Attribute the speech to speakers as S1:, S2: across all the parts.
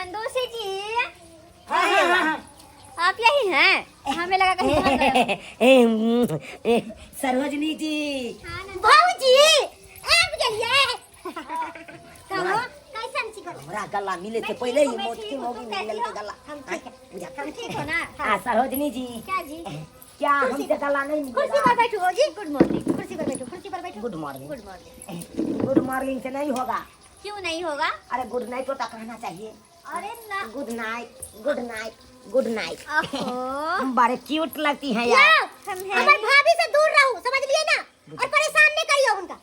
S1: नंदोसी जी।
S2: हाँ।
S1: आप यही हैं? हमें लगा कहीं भाग गए।
S2: सरोजनी जी।
S1: भाऊजी आप गलिए। कहो कैसन छी को?
S2: हमरा गला मिले से पहले ही मोटी होगी मिलल के गला।
S1: हम ठीक हो ना?
S2: हाँ सरोजनी जी।
S1: क्या जी?
S2: क्या हमसे गला नहीं मिलेगा?
S1: कुर्सी पर बैठो जी। Good morning. कुर्सी पर बैठो, कुर्सी पर बैठो।
S2: Good morning.
S1: Good morning.
S2: Good morning से नहीं होगा।
S1: क्यों नहीं होगा?
S2: अरे गुड नाइट तो कहना चाहिए।
S1: अरे ना।
S2: Good night, good night, good night.
S1: ओहो।
S2: बड़े क्यूट लगती हैं यार।
S1: हम हैं। हमारी भाभी से दूर रहो, समझ लिए ना? और परेशान नहीं करियो उनका।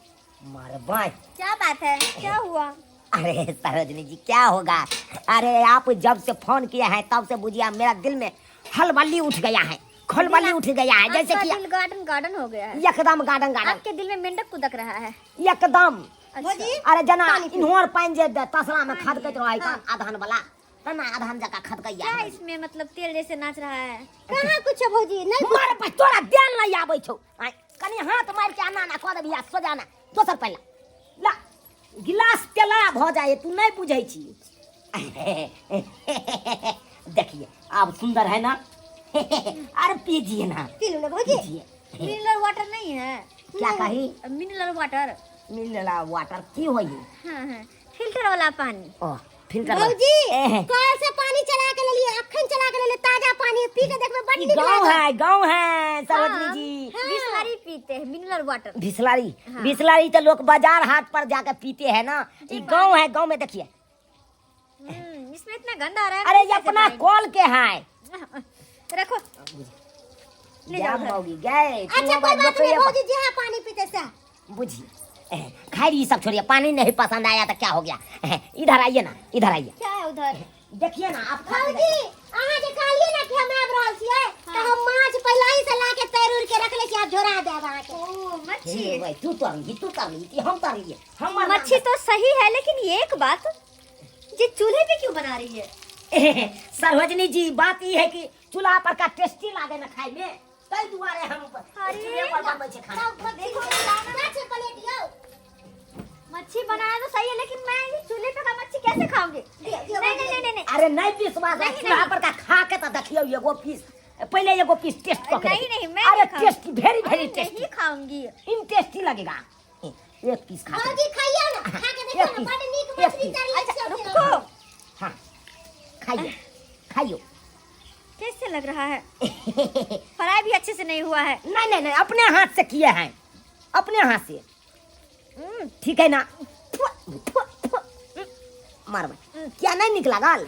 S2: मारे बाय।
S1: क्या बात है? क्या हुआ?
S2: अरे सरोजनी जी क्या होगा? अरे आप जब से फोन किया है तब से बुझिया मेरा दिल में हलबल्ली उठ गया है, खलबल्ली उठ गया है, जैसे कि
S1: दिल गार्डन गार्डन हो गया है।
S2: एकदम गार्डन गार्डन।
S1: आपके दिल में मेंढक कुदक रहा है
S2: एकदम।
S1: अच्छा।
S2: अरे जना इन्होर पाइन जे तसला में खद के रही का आधान वाला तना आधान जका खद गया।
S1: क्या इसमें मतलब तेल जैसे नाच रहा है? कहां कुछ है भौजी? नहीं
S2: मारे पास तोरा ध्यान नहीं आबै छौ। कनी हाथ मार के आना ना कह देबिया सोजाना दोसर पहला ला गिलास तेला भ जाए तू नहीं बुझै छी। देखिए आप सुंदर है ना। अरे पीजिए ना।
S1: पी लो भौजी।
S2: पीजिए।
S1: मिनरल वाटर नहीं है?
S2: क्या कही?
S1: Mineral water.
S2: मिनरल वाटर की होई?
S1: हां हां फिल्टर वाला पानी।
S2: ओ फिल्टर
S1: भौजी कल से पानी चला के ले लिए, अखन चला के ले ले, ताजा पानी पी के देखबे बड़ी नीक
S2: लगेगा। गांव है सरोजनी जी।
S1: बिसलरी पीते हैं मिनरल वाटर।
S2: बिसलरी बिसलरी तो लोग बाजार हाट पर जाकर पीते हैं ना। ये गांव है, गांव में देखिए
S1: इसमें इतना गंदा आ रहा है।
S2: अरे ये अपना कॉल के है।
S1: रखो ले जाओ
S2: होगी गए।
S1: अच्छा कोई बात नहीं भौजी जी, हाँ पानी पीते से
S2: बुझी खैर ये सब छोड़िए। पानी नहीं पसंद आया तो क्या हो गया? इधर आइए ना, इधर आइए।
S1: क्या है उधर?
S2: देखिए ना आप
S1: भौजी आहा जे कहलिए ना कि हम आब रहल छियै तो हम माछ पहले ही से ला के तैरूर के रख ले छी, आप झोरा देब आहा के। ओ मच्छी
S2: भाई तू तारी कि हम तारी हम
S1: मच्छी तो सही है, लेकिन ये एक बात ये चूल्हे पे क्यों बना रही है?
S2: सरोजनी जी बात ये है कि चूल्हा पर का टेस्टी लागे ना खाए में, तै दुआरे हम चूल्हे पर बनबै छै खाना।
S1: देखो मच्छी प्लेट यो मच्छी बनाया तो सही है, लेकिन मैं ये चूल्हे पे का मच्छी कैसे खाऊंगी? नहीं।
S2: अरे नहीं विश्वास है चूल्हा पर का खा के तो देखियो एगो पीस पहले एगो पीस टेस्ट कर के।
S1: नहीं मैं
S2: अरे टेस्टी वेरी टेस्टी।
S1: नहीं खाऊंगी।
S2: इन टेस्टी लगेगा। एक पीस खा
S1: भौजी खाइए ना, खा के देखो ना बड़ी नीक मछली तरी है। अच्छा रुको।
S2: हां खाइयो।
S1: कैसे लग रहा है? फ्राई भी अच्छे से नहीं हुआ है।
S2: नहीं अपने हाथ से किए हैं, अपने हाथ से। ठीक है ना? मार क्या नहीं निकला गाल?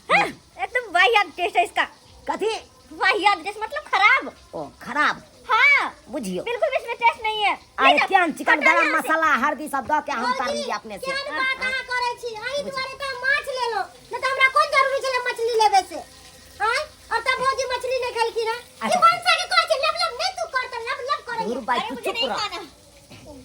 S1: एकदम वाहियात टेस्ट है इसका।
S2: कथी
S1: वाहियात जैसे मतलब खराब।
S2: ओ खराब।
S1: हाँ
S2: बुझियो
S1: बिल्कुल भी इसमें टेस्ट नहीं है।
S2: अरे क्या चिकन गरम मसाला हल्दी सब दो के हम तार लीजिए अपने से।
S1: क्या बात कहां करे छी? आई तुम्हारे तो माछ ले लो, न तो हमरा कोन जरूरी छले मछली लेबे से। हां और तब भौजी मछली नहीं खाई की ना। ये कौन सा के कहै छी लब नहीं तू कर तो लब करे।
S2: दूर बाई तू चुप रह।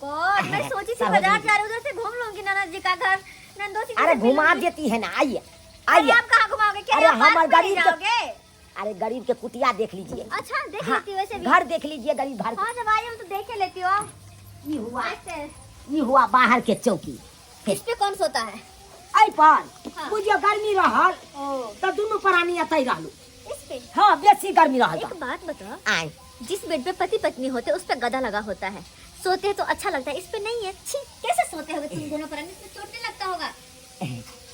S1: गॉड मैं सोची थी बाजार जा रही, उधर से घूम लूंगी नाना जी का घर, नंदोसी।
S2: अरे घुमा देती है ना। आइए
S1: आप कहां घुमाओगे? क्या
S2: अरे
S1: आप
S2: हमारे गरीब
S1: जाओगे?
S2: अरे गरीब के कुटिया देख लीजिए।
S1: अच्छा देख लेती वैसे भी।
S2: घर देख लीजिए गरीब घर।
S1: हां जब आई हम तो देख के लेती हो।
S2: ये हुआ बाहर के चौकी।
S1: इस पे कौन सोता है?
S2: आई पर बुझियो गर्मी रहल तो दोनों प्राणी अतई रहलू।
S1: इस पे
S2: हां बेसी गर्मी रहल।
S1: एक बात बता,
S2: आई
S1: जिस बेड पे पति पत्नी होते उस पे गदा लगा होता है, सोते हैं तो अच्छा लगता है, इस पे नहीं है। छी कैसे सोते होगे तुम दोनों? पर इसमें चोट नहीं लगता होगा?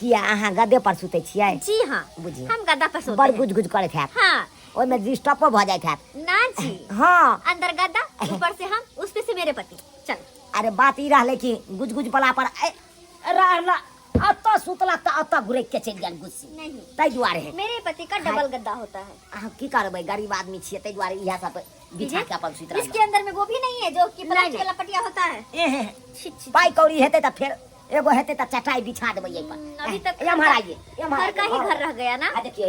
S2: किया अहाँ गद्दे पर सुते छियै?
S1: जी हाँ
S2: बुझिए
S1: हम गद्दा पर सोते
S2: बड़
S1: हैं।
S2: गुज गुज करत है।
S1: हाँ
S2: ओइ में डिस्टर्ब भ जाइत है।
S1: ना जी
S2: हाँ
S1: अंदर गद्दा, ऊपर से हम, उस पे से मेरे पति। चल
S2: अरे बात ई रहले कि गुज गुज वाला पर रहला अत्ता सुतला त अत्ता घुरे के चल गेल गुस्सी।
S1: नहीं
S2: तै दुआरे है
S1: मेरे पति का डबल गद्दा होता है।
S2: अहाँ की करबै गरीब आदमी छियै तै दुआरे इहा सब बिछा के अपन सुत रहल।
S1: इसके अंदर में वो भी नहीं है जो कि प्लास्टिक वाला पटिया होता है।
S2: पाई कौड़ी हेतै त फिर एगो हेतै त चटाई बिछा देबै एहि पर।
S1: अभी तक
S2: एम्हर आइए
S1: घर का ही घर रह गया ना।
S2: आ देखियो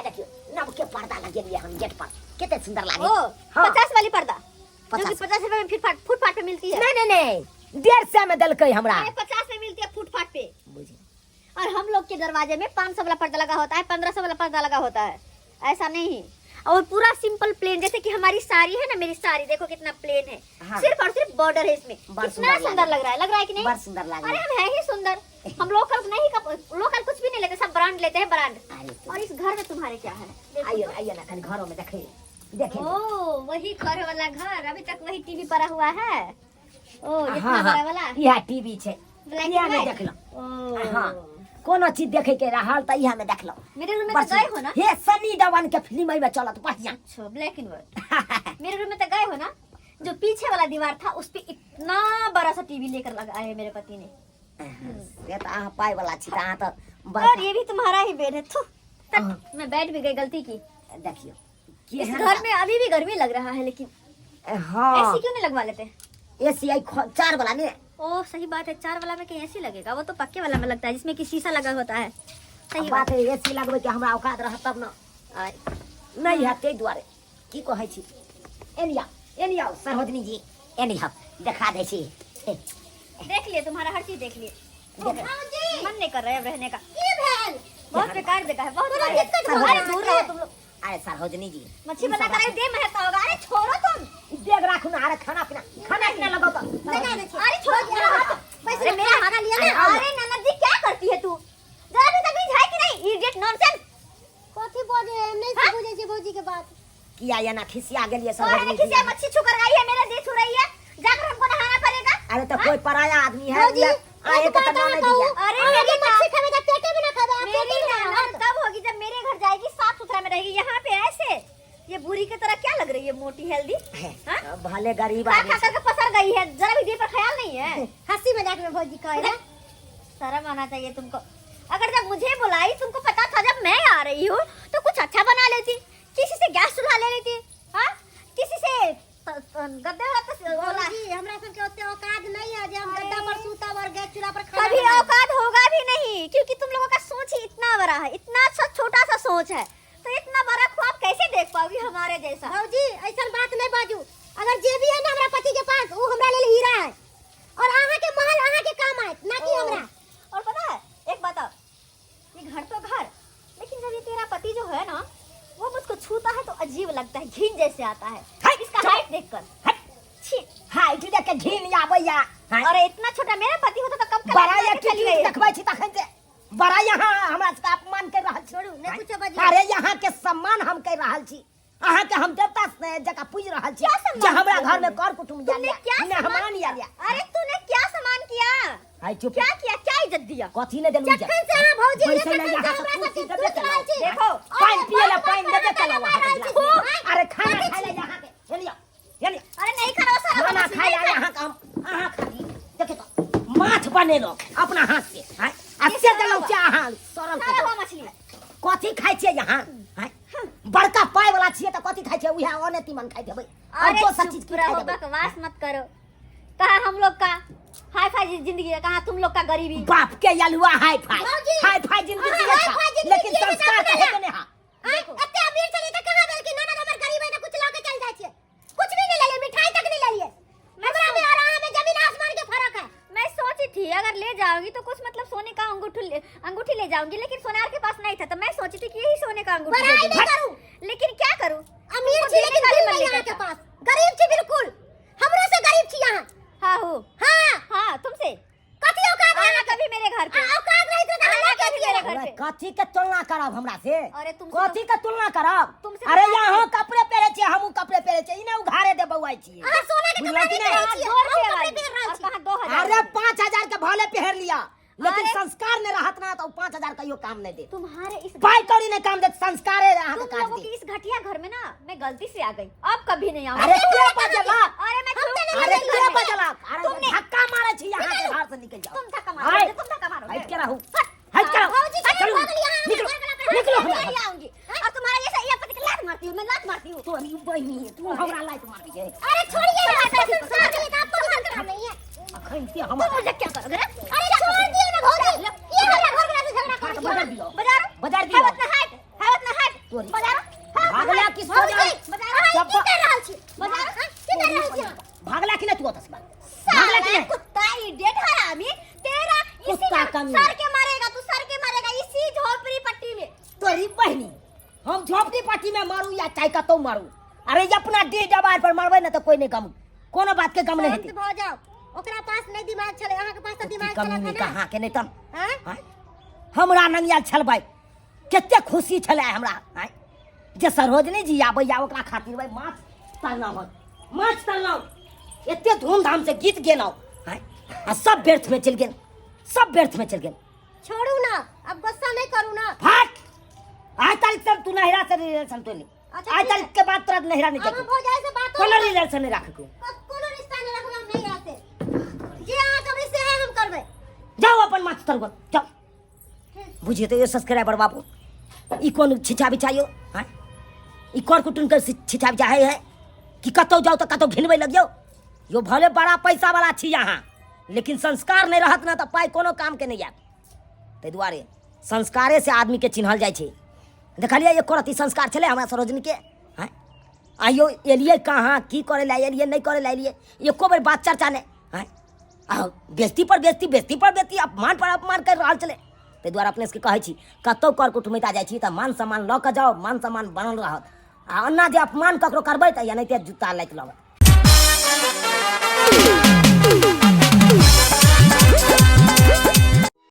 S2: देखियो नब के पर्दा लगेलिए हम गेट पर कितने सुंदर लागे।
S1: ओ 50 वाली पर्दा जो कि
S2: 50
S1: 50 रुपए में फुटपाथ पे मिलती है।
S2: नहीं 150 में दलकै हमरा।
S1: 50 में मिलती है फुटपाथ पे।
S2: बुझी
S1: और हम लोग के दरवाजे में 500 वाला पर्दा लगा होता है, 1500 वाला पर्दा लगा होता है। ऐसा नहीं। और पूरा सिंपल प्लेन, जैसे कि हमारी साड़ी है ना, मेरी साड़ी देखो कितना प्लेन है।
S2: हाँ।
S1: सिर्फ और सिर्फ बॉर्डर है इसमें। कितना सुंदर लग रहा है कि नहीं?
S2: बड़ सुंदर लग रहा
S1: अरे हम है ही सुंदर। हम लोकल नहीं, लोकल कुछ भी नहीं लेते, सब ब्रांड
S3: ब्रांड लेते हैं ब्रांड।
S2: अरे तो
S3: और इस घर में तुम्हारे क्या है? देखो
S2: आइए
S3: तो।
S2: आइए ना कहीं घरों में देखे देखे
S3: ओ वही घर वाला घर, अभी तक वही टीवी पड़ा हुआ है। ओ इतना
S2: हाँ
S3: बड़ा
S2: हाँ
S3: वाला
S2: यह टीवी छे
S3: ब्लैक
S2: यह
S3: एंड
S2: में
S3: व्हाइट।
S2: देख लो
S3: ओ
S2: हाँ कोनो चीज देखे के रहल त यह में देख लो
S3: मेरे रूम में तो गए हो ना?
S2: हे सनी देओल के फिल्म में चलत बढ़िया
S3: अच्छा ब्लैक एंड व्हाइट। मेरे रूम में तो गए हो ना? जो पीछे वाला दीवार था उस पे इतना बड़ा सा टीवी लेकर लगाया है मेरे पति ने।
S2: ये तो आहा पाई वाला छी त आहा त
S3: और ये भी तुम्हारा ही बेड है। थू,
S2: हाँ।
S3: मैं बैठ भी गई, गलती की।
S2: देखियो ये
S3: इस
S2: है
S3: घर में अभी भी गर्मी लग रहा है, लेकिन
S2: हां
S3: एसी क्यों नहीं लगवा लेते?
S2: एसी आई 4 वाला ने
S3: ओह सही बात है, 4 वाला में कहीं एसी लगेगा? वो तो पक्के वाला में लगता है जिसमें कि शीशा लगा होता है। सही
S2: बात है एसी लगबे के हमरा औकात रह तब ना
S3: आय।
S2: नहीं है ते द्वारे की कहै छी एनिया सरहोदनी जी एनिया दिखा दे छी
S3: देख लिए तुम्हारा हर चीज देख लिए।
S2: देख।
S3: मन नहीं कर रहा है अब रहने का।
S1: की भेल
S3: बहुत बेकार जगह है, बहुत
S1: पूरा
S3: बेकार।
S1: दिक्कत हो
S3: अरे
S1: रहा है।
S3: दूर रहो तुम लोग।
S2: अरे सरहोदनी जी
S3: मच्छी बना कर दे महकता होगा। अरे छोड़ो तुम।
S2: देख राखू ना अरे खाना पीना लगाओ तो
S1: लगा दे
S3: अरे छोड़ो मेरा हाथ।
S1: पैसे
S3: अरे मेरा
S1: खाना लिया
S3: अरे
S1: ना
S3: अरे ननद जी क्या करती है तू? जरा भी तमीज है कि नहीं? Idiot nonsense.
S1: कथी बोले नहीं
S3: हाँ?
S1: बुझे छै भौजी के बात।
S2: किया या ना खिसिया गेलिए
S3: और
S2: सरहोदनी
S3: किसी
S2: जी
S3: मच्छी छू कर आई है, मेरा देह छू रही है। जाकर हमको नहाना पड़ेगा।
S2: अरे तो कोई पराया आदमी है
S1: भौजी,
S2: ये आए
S1: एक
S2: के
S1: बात
S2: तो
S1: और
S2: नहीं
S1: कहूँ।
S2: दिया
S3: अरे
S1: अगर
S3: मेरी
S1: मच्छी खावे तो पेटे में ना खावे, आप
S3: मेरी
S1: पेटे में ना
S3: ननद
S1: खावे।
S3: तब होगी जब मेरे घर जाएगी, साफ सुथरा में रहेगी। यहाँ पे ऐसे ये बुरी की तरह क्या लग रही है, मोटी हेल्दी? हाँ?
S2: भले गरीब
S3: खा
S2: आदमी
S3: खा करके पसर गई है, जरा भी देह पर ख्याल नहीं है।
S1: हंसी मजाक में भौजी कहे ना।
S3: शर्म आना चाहिए तुमको। अगर जब मुझे बुलाई, तुमको पता था जब मैं आ रही हूँ तो कुछ अच्छा बना लेती, किसी से गैस चूल्हा ले लेती, हाँ? किसी से गद्दे वाला
S1: भौजी हमरा सब के ओते औकात नहीं है जे हम गद्दा पर सूतब और गैस चूल्हा पर खाना
S3: कभी
S1: बनाएब।
S3: औकात होगा भी नहीं, क्योंकि तुम लोगों का सोच ही इतना बड़ा है, इतना सा छोटा सा सोच है, तो इतना बड़ा ख्वाब कैसे देख पाओगी हमारे जैसा?
S1: भौजी ऐसा बात नहीं बाजू। अगर जे भी है ना हमरा पति के पास वो हमरा लेल हीरा है और आहा के महल आहा के काम आए ना कि हमरा।
S3: और पता है एक बात और, ये घर तो घर, लेकिन जब ये तेरा पति जो है ना, वो मुझको छूता है तो अजीब लगता है, घिन जैसे आता है इसका हाइट देखकर। छी।
S2: हाय जी देख के घिन आबैया
S3: और इतना छोटा मेरा पति होता तो कब
S2: बड़ा या
S3: चली
S2: टिकली
S3: गई।
S2: देखबै छी तखन से बड़ा यहाँ हमरा से अपमान कर रहल
S1: छोड़ू नहीं कुछ
S2: छी
S1: बजिए।
S2: अरे यहाँ के सम्मान हम कर रहल छी अहाँ के हम देवता से जगह पूज रहल छी
S3: क्या सम्मान
S2: जे हमरा
S3: किया
S2: घर में
S3: तुमने?
S2: कर कुटुम
S3: तुमने क्या
S2: मेहमान या
S3: अरे तूने क्या सम्मान किया?
S2: हाय चुप
S3: क्या किया? क्या इज्जत दिया?
S2: कथी ने देलु
S1: जखन से हां भौजी
S2: पैसे
S1: ये
S2: ले
S1: जखन
S2: यहाँ
S1: से
S2: से
S1: हमरा
S2: कुर्सी
S1: सब
S2: देबे
S1: कुछ
S2: चलाओ।
S1: छी।
S3: देखो
S2: पानी पिए ला पानी देबे चलाओ
S1: मारा छी।
S2: अरे खाना खाए ला यहाँ के एलिया एलिया
S3: अरे नहीं खाना वो सारा
S2: खाना
S3: मछली
S2: खाए
S3: नहीं
S2: ला यहाँ का अहाँ खाली देखे तो माछ बनेलो अपना हाथ से हाय अच्छे देलौ क्या अहाँ सरल
S3: खाया
S2: के
S3: हुआ मछली।
S2: कथी खाइ छियै यहाँ हाय बड़का पाय वाला छियै त कथी खाइ छियै उहे ओने तीमन खाइ देबै और
S3: अरे
S2: दोसर चीज
S3: चुप
S2: की खाइ
S3: रहो,
S2: देबै
S3: बकवास मत करो। कहा हम लोग का हाई फाई जिंदगी है, कहा तुम लोग का गरीबी।
S2: बाप के यलुआ हाय फाय
S1: भौजी,
S2: हाय फाय जिंदगी
S1: अहाँ
S2: जियै
S1: हाई
S2: था,
S1: फाई जिंदगी
S2: लेकिन
S1: जियै
S2: संस्कार
S1: ना
S2: कहे
S1: अपना।
S2: के ने हा
S1: आय एते अमीर चली त कहां देल कि ननद हमर गरीब है त कुछ ला के चल जाय छै। कुछ भी नहीं ले लिए, मिठाई तक नहीं ले लिए। हमरा में और आहा में जमीन आसमान के फर्क है।
S3: मैं सोची थी अगर ले जाऊंगी तो कुछ मतलब सोने का अंगूठी ले जाऊंगी, लेकिन सोनार के पास नहीं था, तो मैं सोची थी कि यही सोने का अंगूठी
S1: बड़ाई
S3: ले
S1: नहीं
S3: जाऊं।
S1: करूं।
S3: लेकिन क्या करूं?
S1: अमीर
S3: तुमको
S1: छी
S3: देने
S1: लेकिन
S3: का भी
S1: दिल
S3: मन
S1: नहीं
S3: नहीं
S1: यहाँ के
S3: करता।
S1: पास। गरीब छी बिल्कुल। हमरो से गरीब छी यहाँ।
S3: हाँ हूँ।
S1: हाँ
S3: हाँ तुमसे
S1: कथी औकात है
S3: आना कभी मेरे घर पे।
S1: औकात नहीं तो
S3: आना
S1: हमरा
S3: कभी मेरे घर
S2: अरे
S3: पे।
S2: कथी के तुलना करब हमरा से
S3: अरे तुमसे
S2: कथी के तुलना करब
S3: तुमसे
S2: अरे
S3: तो बात
S2: यहाँ
S3: है।
S2: कपड़े पहिरे छियै हमहू कपड़े पहिरे छियै इने उघारे दे बौआई छियै
S1: अहाँ सोना के
S2: बुझलौ
S1: कपड़ा
S2: कि
S1: नहीं
S2: नहीं?
S1: पहनै छियै।
S3: 2 रुपये
S1: हम
S3: वाली
S1: कपड़े पहन रहल
S3: और
S1: छी।
S3: कहाँ 2000
S2: अरे 5000 के भले पहर लिया लेकिन
S3: अरे-
S2: संस्कार ने रहत ना तो 5000 कहियो काम नहीं दे
S3: तुम्हारे इस
S2: पाई कौड़ी ने काम दे संस्कार है अहाँ के
S3: तुम
S2: काट
S3: लोगों
S2: दे
S3: की इस घटिया घर में ना मैं गलती से आ गई, अब कभी नहीं आऊंगी।
S2: अरे के बजला
S3: अरे मैं
S1: हम तो नहीं
S2: अरे
S1: बजल
S2: के
S1: घर में।
S2: बजला अरे
S3: तुमने-
S2: धक्का मारे छी यहाँ के घर से निकल जाओ
S3: तुम धक्का
S2: हाय।
S3: मारोगे, तुम धक्का मारोगे।
S2: हट के रहू हट के रहू
S1: भौजी चलिए
S2: चलो
S1: भाग लिया, हम
S2: निकलो
S1: घर वाला पे
S2: निकलो
S3: मैं
S2: हमरा
S3: नहीं आऊंगी। और तुम्हारा जैसा ये पति लात मारती हूँ, मैं लात मारती हूँ।
S2: तू अभी बहनी है तू हमरा लाइट मार दी है
S1: अरे छोड़िए ना, ऐसा संस्कार नहीं है, आपको भी संस्कार नहीं है।
S2: अखन से
S3: तुम
S2: हम
S3: मुझे क्या करोगे?
S1: अरे छोड़ दिए ना भौजी। ये हमरा घर वाला से झगड़ा कर
S2: बजा
S1: दिया।
S2: दियो
S3: बजारो
S2: बजा
S3: है
S2: दियो
S3: उतना हाइट, है उतना हाइट।
S2: तोरी।
S3: बजारो
S2: भागला की सोजा
S3: बजारो
S1: अहाँ
S2: सब
S1: की कर रहल छी?
S3: बजारो
S1: की कर रहल छी अहाँ?
S2: भागला कि नहीं तू ओतस भागला कि
S3: साला
S2: नहीं
S3: कुत्ता इडियट हरामी, तेरा इसी
S2: कुत्ता
S3: में
S2: कमी।
S3: सर के मारेगा, तू सर के मारेगा इसी झोपड़ी पट्टी में।
S2: तोरी बहनी हम झोपड़ी पार्टी में मारू या चाहे कतौ मारू अरे ये अपना दे जबार पर मारबै ना तो कोई नहीं गम कोनो बात के गम नहीं
S1: शांत
S2: हेतै
S1: भऽ जाओ। ओकरा पास नहीं दिमाग छले, अहाँ के पास तो दिमाग
S2: कमी
S1: चलत
S2: नहीं
S1: है ना।
S2: कहाँ के नहीं तम
S1: हैं?
S2: हाँ? हमरा नंगिया छलबै कते खुशी छले हमरा आय जे सरोजनी जी आबैया ओकरा खातिर भाई माछ तरलहुँ माछ तरलहुँ एते धूमधाम से गीत गेलहुँ आय आ सब व्यर्थ में चल गेल सब व्यर्थ में चल गेल
S1: छोड़ू ना अब गुस्सा नहीं करू ना
S2: हट आज तारीख तक तू नहिरा से रिलेशन तो नहीं
S1: अच्छा,
S2: आज
S1: ठीक
S2: तारीख के बाद तुरंत नहिरा नहीं
S1: अब हम
S2: देखो
S1: भौजाई से बात
S2: कोनो रिलेशन नहीं रखो
S1: कोनो रिश्ता नहीं रखबे हम नहीं रहते जे अहाँ कभी से है हम करबे
S2: जाओ अपन माछ तरगो जाओ बुझिए तो ये सब्सक्राइबर बाबू ई कौन छिछा बिछाइयो हाँ ई कौन कुटुन कर छिछा बिछाए है कि कतौ जाओ तो कतौ घिनबे लग जाओ यो भले बड़ा पैसा वाला छी यहाँ लेकिन संस्कार नहीं रहत ना तो पाई कोनो काम के नहीं आत ताहि दुआरे संस्कारे से आदमी के चिन्हल जाइ छै देखलिए एको रति संस्कार छले हमरा सरोजनी के हाँ आइयो एलिए कहाँ की करे ला एलिए नहीं करे ला एलिए एको बेर बात चर्चा नहीं हाँ बेइज्जती पर बेइज्जती बेइज्जती पर बेइज्जती अपमान पर अपमान कर रहल छले ताहि दुआरे अपने से कहै छी कतौ कर कुटुमिता जाइ छी तऽ मान सम्मान लऽ कऽ जाओ मान सम्मान बनल रहत आ ओना जे अपमान ककरो करबै तऽ या नहि जूता लाइक लेबै